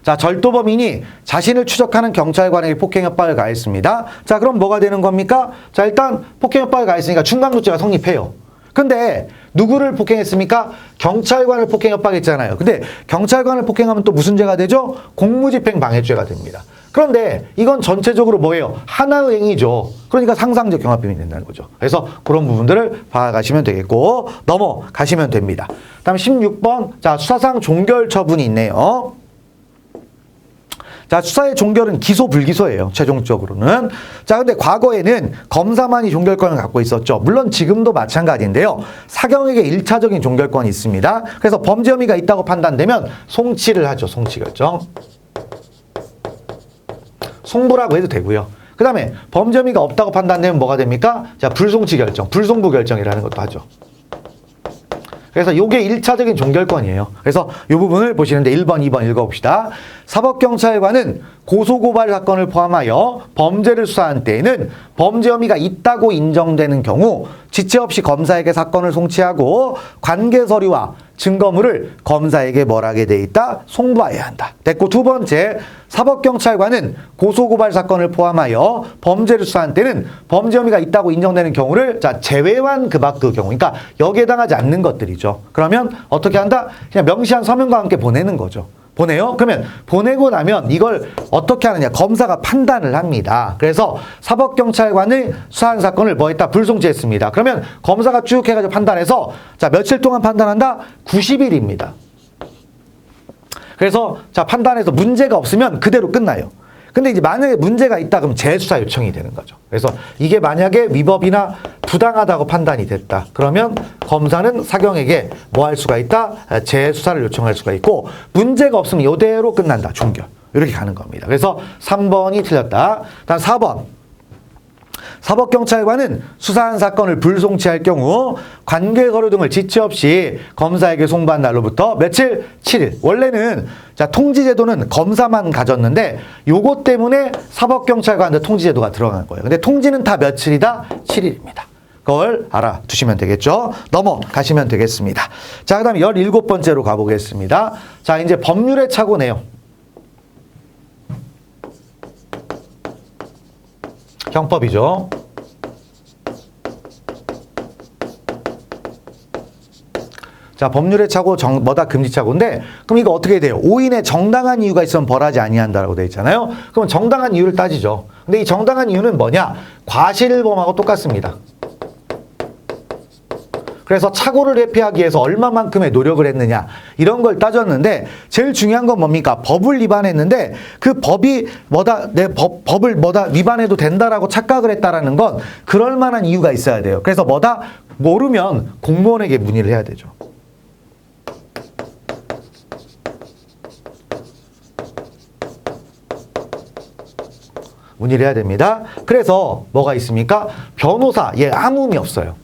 Speaker 1: 자, 절도범인이 자신을 추적하는 경찰관에게 폭행협박을 가했습니다. 자, 그럼 뭐가 되는 겁니까? 자, 일단 폭행협박을 가했으니까 준강도죄가 성립해요. 근데 누구를 폭행했습니까? 경찰관을 폭행협박했잖아요. 근데 경찰관을 폭행하면 또 무슨 죄가 되죠? 공무집행방해죄가 됩니다. 그런데 이건 전체적으로 뭐예요? 하나의 행위죠. 그러니까 상상적 경합범이 된다는 거죠. 그래서 그런 부분들을 봐가시면 되겠고 넘어가시면 됩니다. 다음 16번 자, 수사상 종결 처분이 있네요. 자, 수사의 종결은 기소 불기소예요. 최종적으로는. 자, 근데 과거에는 검사만이 종결권을 갖고 있었죠. 물론 지금도 마찬가지인데요. 사경에게 1차적인 종결권이 있습니다. 그래서 범죄 혐의가 있다고 판단되면 송치를 하죠. 송치 결정. 송부라고 해도 되고요. 그 다음에 범죄 혐의가 없다고 판단되면 뭐가 됩니까? 자, 불송치 결정, 불송부 결정이라는 것도 하죠. 그래서 이게 1차적인 종결권이에요. 그래서 이 부분을 보시는데 1번, 2번 읽어봅시다. 사법경찰관은 고소고발 사건을 포함하여 범죄를 수사한 때에는 범죄 혐의가 있다고 인정되는 경우 지체 없이 검사에게 사건을 송치하고 관계 서류와 증거물을 검사에게 뭘 하게 돼 있다? 송부해야 한다. 됐고, 두 번째, 사법경찰관은 고소고발 사건을 포함하여 범죄를 수사한 때는 범죄 혐의가 있다고 인정되는 경우를 자, 제외한 그 밖의 경우, 그러니까 여기에 해당하지 않는 것들이죠. 그러면 어떻게 한다? 그냥 명시한 서면과 함께 보내는 거죠. 보내요? 그러면 보내고 나면 이걸 어떻게 하느냐? 검사가 판단을 합니다. 그래서 사법경찰관이 수사한 사건을 뭐 했다? 불송치했습니다. 그러면 검사가 쭉 해가지고 판단해서 자, 며칠 동안 판단한다? 90일입니다. 그래서 자, 판단해서 문제가 없으면 그대로 끝나요. 근데 이제 만약에 문제가 있다 그럼 재수사 요청이 되는 거죠. 그래서 이게 만약에 위법이나 부당하다고 판단이 됐다. 그러면 검사는 사경에게 뭐 할 수가 있다? 재수사를 요청할 수가 있고 문제가 없으면 이대로 끝난다. 종결. 이렇게 가는 겁니다. 그래서 3번이 틀렸다. 다음 4번. 사법경찰관은 수사한 사건을 불송치할 경우 관계서류 등을 지체 없이 검사에게 송부한 날로부터 며칠? 7일. 원래는 자, 통지제도는 검사만 가졌는데 요것 때문에 사법경찰관한테 통지제도가 들어간 거예요. 근데 통지는 다 며칠이다? 7일입니다. 그걸 알아두시면 되겠죠. 넘어가시면 되겠습니다. 자, 그 다음에 17번째로 가보겠습니다. 자, 이제 법률의 착오네요. 형법이죠. 자, 법률의 착오, 뭐다? 금지착오인데, 그럼 이거 어떻게 돼요? 오인의 정당한 이유가 있으면 벌하지 아니한다라고 되어 있잖아요. 그럼 정당한 이유를 따지죠. 근데 이 정당한 이유는 뭐냐? 과실범하고 똑같습니다. 그래서 착오를 회피하기 위해서 얼마만큼의 노력을 했느냐 이런 걸 따졌는데 제일 중요한 건 뭡니까? 법을 위반했는데 그 법이 법을 위반해도 된다라고 착각을 했다라는 건 그럴 만한 이유가 있어야 돼요. 그래서 모르면 공무원에게 문의를 해야 되죠. 문의를 해야 됩니다. 그래서 뭐가 있습니까? 변호사, 아무 의미 없어요.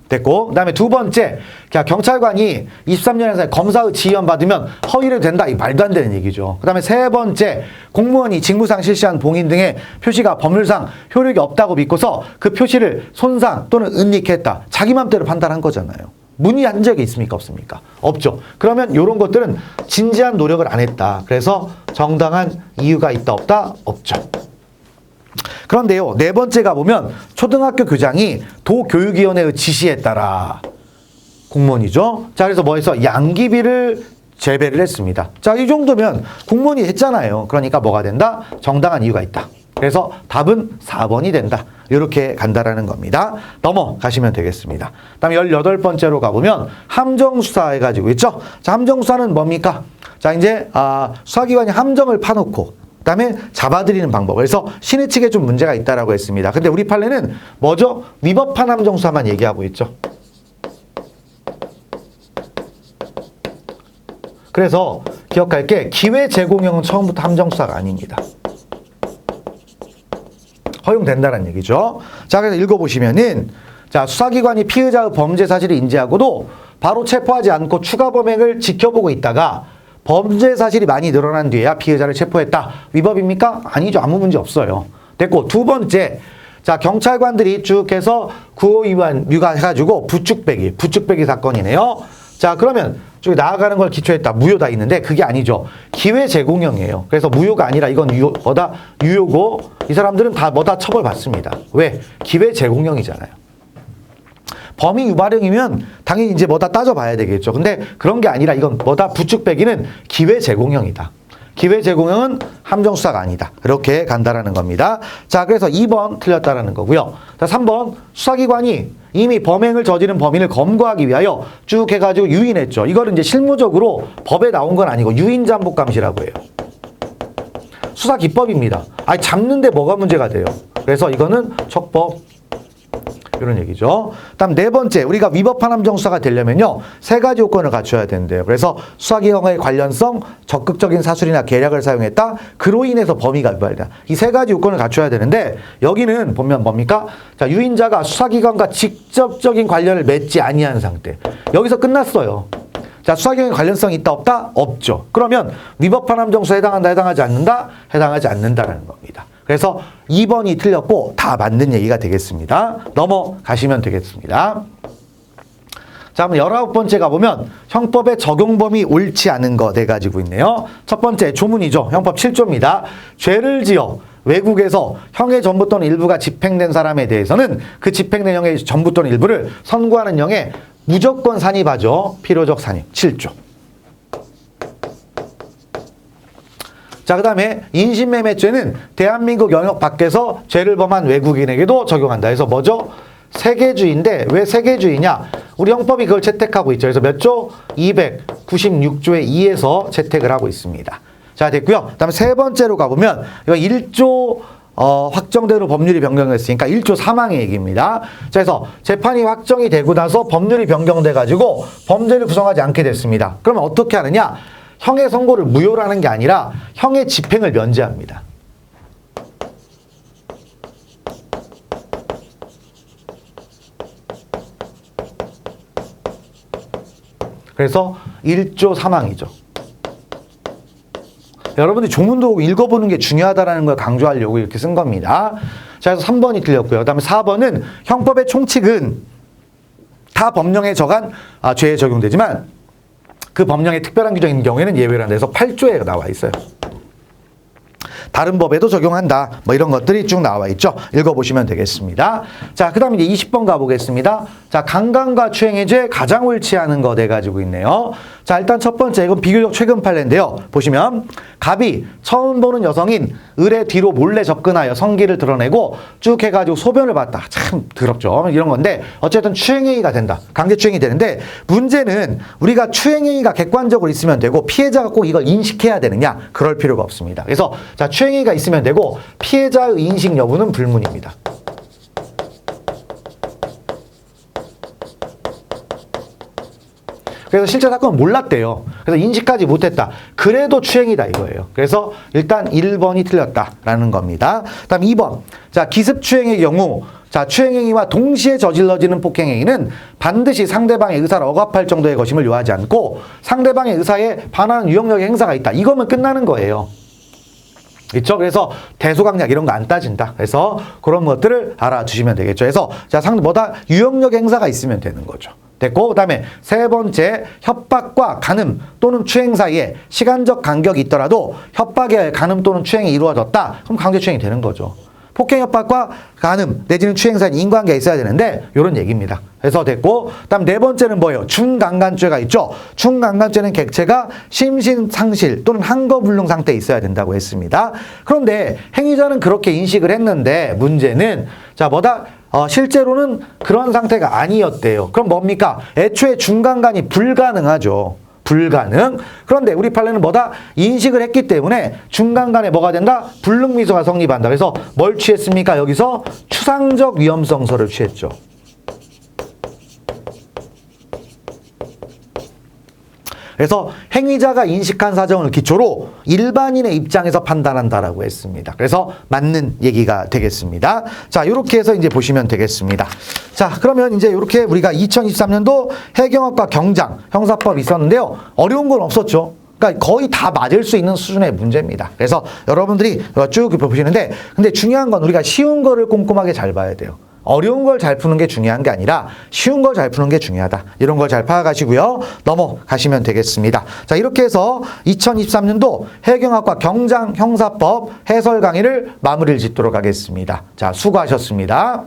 Speaker 1: 됐고, 그 다음에 두 번째, 경찰관이 23년에 사이 검사의 지휘원 받으면 허위를 된다. 이 말도 안 되는 얘기죠. 그 다음에 세 번째, 공무원이 직무상 실시한 봉인 등의 표시가 법률상 효력이 없다고 믿고서 그 표시를 손상 또는 은닉했다. 자기 맘대로 판단한 거잖아요. 문의한 적이 있습니까? 없습니까? 없죠. 그러면 이런 것들은 진지한 노력을 안 했다. 그래서 정당한 이유가 있다, 없다? 없죠. 그런데요, 네 번째가 보면 초등학교 교장이 도교육위원회의 지시에 따라 공무원이죠. 자, 그래서 뭐해서 양기비를 제배를 했습니다. 자, 이 정도면 공무원이 했잖아요. 그러니까 뭐가 된다? 정당한 이유가 있다. 그래서 답은 4번이 된다. 이렇게 간다라는 겁니다. 넘어가시면 되겠습니다. 다음에 18번째로 가보면 함정수사 해가지고 있죠. 자, 함정수사는 뭡니까? 자, 이제 수사기관이 함정을 파놓고 그다음에 잡아들이는 방법. 그래서 신의 측에 좀 문제가 있다라고 했습니다. 근데 우리 판례는 뭐죠? 위법한 함정수사만 얘기하고 있죠. 그래서 기억할 게 기회 제공형은 처음부터 함정수사가 아닙니다. 허용된다는 얘기죠. 자, 그래서 읽어보시면은 자, 수사기관이 피의자의 범죄 사실을 인지하고도 바로 체포하지 않고 추가 범행을 지켜보고 있다가 범죄 사실이 많이 늘어난 뒤에야 피해자를 체포했다. 위법입니까? 아니죠. 아무 문제 없어요. 됐고, 두 번째. 자, 경찰관들이 쭉 해서 구호 위반 유가해가지고 부축배기 사건이네요. 자, 그러면 쭉 나아가는 걸 기초했다. 무효다 있는데 그게 아니죠. 기회 제공형이에요. 그래서 무효가 아니라 이건 유효고 이 사람들은 다 처벌받습니다. 왜? 기회 제공형이잖아요. 범위 유발형이면 당연히 이제 따져봐야 되겠죠. 근데 그런 게 아니라 이건 부축배기는 기회 제공형이다. 기회 제공형은 함정수사가 아니다. 이렇게 간다라는 겁니다. 자, 그래서 2번 틀렸다라는 거고요. 자, 3번 수사기관이 이미 범행을 저지른 범인을 검거하기 위하여 쭉 해가지고 유인했죠. 이거는 이제 실무적으로 법에 나온 건 아니고 유인잠복감시라고 해요. 수사 기법입니다. 잡는데 뭐가 문제가 돼요. 그래서 이거는 척법. 이런 얘기죠. 다음 네 번째, 우리가 위법한 함정수사가 되려면요, 세 가지 요건을 갖춰야 된대요. 그래서 수사기관의 관련성, 적극적인 사술이나 계략을 사용했다, 그로 인해서 범위가 유발된다. 이 세 가지 요건을 갖춰야 되는데 여기는 보면 뭡니까? 자, 유인자가 수사기관과 직접적인 관련을 맺지 아니한 상태. 여기서 끝났어요. 자, 수사기관의 관련성이 있다, 없다? 없죠. 그러면 위법한 함정수사에 해당한다, 해당하지 않는다? 해당하지 않는다라는 겁니다. 그래서 2번이 틀렸고 다 맞는 얘기가 되겠습니다. 넘어가시면 되겠습니다. 자, 그럼 19번째 가보면 형법의 적용 범위 옳지 않은 거 네 가지고 있네요. 첫 번째 조문이죠. 형법 7조입니다. 죄를 지어 외국에서 형의 전부 또는 일부가 집행된 사람에 대해서는 그 집행된 형의 전부 또는 일부를 선고하는 형에 무조건 산입하죠. 필요적 산입 7조. 자, 그 다음에 인신매매죄는 대한민국 영역 밖에서 죄를 범한 외국인에게도 적용한다. 그래서 뭐죠? 세계주의인데 왜 세계주의냐? 우리 형법이 그걸 채택하고 있죠. 그래서 몇 조? 296조의 2에서 채택을 하고 있습니다. 자, 됐고요. 그 다음에 세 번째로 가보면 이거 1조 확정대로 법률이 변경됐으니까 1조 3항의 얘기입니다. 자, 그래서 재판이 확정이 되고 나서 법률이 변경돼가지고 범죄를 구성하지 않게 됐습니다. 그러면 어떻게 하느냐? 형의 선고를 무효로 하는 게 아니라 형의 집행을 면제합니다. 그래서 1조 3항이죠. 여러분들이 조문도 읽어보는 게 중요하다는 걸 강조하려고 이렇게 쓴 겁니다. 자, 그래서 3번이 틀렸고요. 그 다음에 4번은 형법의 총칙은 다 법령에 적한 죄에 적용되지만 그 법령에 특별한 규정인 경우에는 예외라는 데서 8조에 나와 있어요. 다른 법에도 적용한다. 뭐 이런 것들이 쭉 나와 있죠. 읽어보시면 되겠습니다. 자, 그 다음에 이제 20번 가보겠습니다. 자, 강간과 추행의 죄 가장 옳지 않은 것 해가지고 있네요. 자, 일단 첫 번째, 이건 비교적 최근 판례인데요. 보시면 갑이 처음 보는 여성인 을의 뒤로 몰래 접근하여 성기를 드러내고 쭉 해가지고 소변을 봤다. 참 더럽죠. 이런 건데 어쨌든 추행행위가 된다. 강제추행이 되는데 문제는 우리가 추행행위가 객관적으로 있으면 되고 피해자가 꼭 이걸 인식해야 되느냐? 그럴 필요가 없습니다. 그래서 자, 추행행위가 있으면 되고 피해자의 인식 여부는 불문입니다. 그래서 실제 사건은 몰랐대요. 그래서 인식하지 못했다. 그래도 추행이다 이거예요. 그래서 일단 1번이 틀렸다라는 겁니다. 다음 2번. 자, 기습추행의 경우 자, 추행행위와 동시에 저질러지는 폭행행위는 반드시 상대방의 의사를 억압할 정도의 것임을 요하지 않고 상대방의 의사에 반하는 유형력의 행사가 있다. 이거면 끝나는 거예요. 그렇죠? 그래서 대소강약 이런 거 안 따진다. 그래서 그런 것들을 알아주시면 되겠죠. 그래서 자, 뭐다 유형력 행사가 있으면 되는 거죠. 됐고, 그 다음에 세 번째, 협박과 간음 또는 추행 사이에 시간적 간격이 있더라도 협박에 간음 또는 추행이 이루어졌다. 그럼 강제추행이 되는 거죠. 폭행, 협박과 간음 내지는 추행 사이에 인과관계가 있어야 되는데 이런 얘기입니다. 그래서 됐고, 그다음 네 번째는 뭐예요? 중강간죄가 있죠. 중강간죄는 객체가 심신상실 또는 한거불능 상태에 있어야 된다고 했습니다. 그런데 행위자는 그렇게 인식을 했는데 문제는 자, 뭐다? 실제로는 그런 상태가 아니었대요. 그럼 뭡니까? 애초에 중간간이 불가능하죠. 불가능. 그런데 우리 판례는 뭐다? 인식을 했기 때문에 중간간에 뭐가 된다? 불능미소가 성립한다. 그래서 뭘 취했습니까? 여기서 추상적 위험성서를 취했죠. 그래서 행위자가 인식한 사정을 기초로 일반인의 입장에서 판단한다라고 했습니다. 그래서 맞는 얘기가 되겠습니다. 자, 이렇게 해서 이제 보시면 되겠습니다. 자, 그러면 이제 이렇게 우리가 2023년도 해경학과 경장 형사법 있었는데요. 어려운 건 없었죠. 그러니까 거의 다 맞을 수 있는 수준의 문제입니다. 그래서 여러분들이 쭉 보시는데 근데 중요한 건 우리가 쉬운 거를 꼼꼼하게 잘 봐야 돼요. 어려운 걸 잘 푸는 게 중요한 게 아니라 쉬운 걸 잘 푸는 게 중요하다. 이런 걸 잘 파악하시고요. 넘어가시면 되겠습니다. 자, 이렇게 해서 2023년도 해경학과 경장 형사법 해설 강의를 마무리를 짓도록 하겠습니다. 자, 수고하셨습니다.